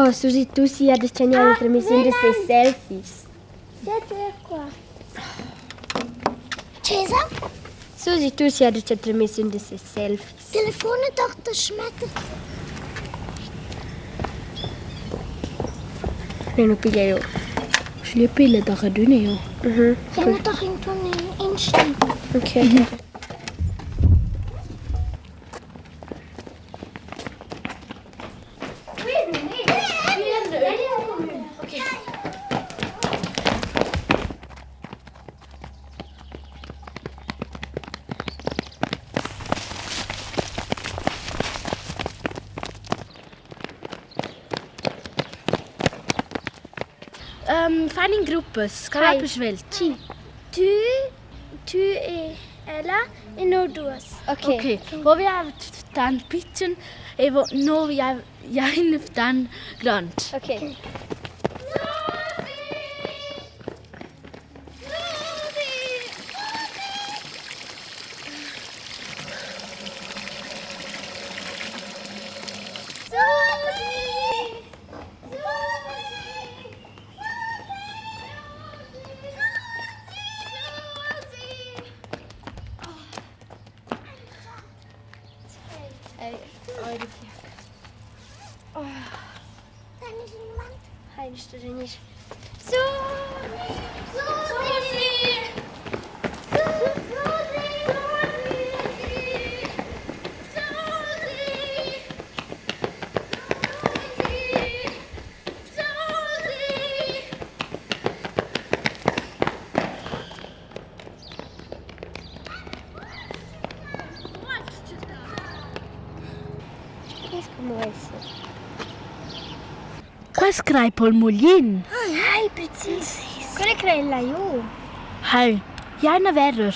Oh, Susi, tu sia da segnare trasmissione dei selfies. Siete qua. Cesa? Susi, tu sia da trasmissione dei selfies. Telefonen doch, das schmettert. Non piglia io. Je pille da redune io. Ja, moet toch in toen instellen. Ok. Fanno in gruppo, scappa svelti. Tu e Ella e noi due. Ok, wo wir dann pitchen, evo no ja in dann grand. Ok. Hai niște geniși. Vezi cum o esse. Qua scrai pol mulin. Hai, precis. Quello che è là io. Hai, ja na verer.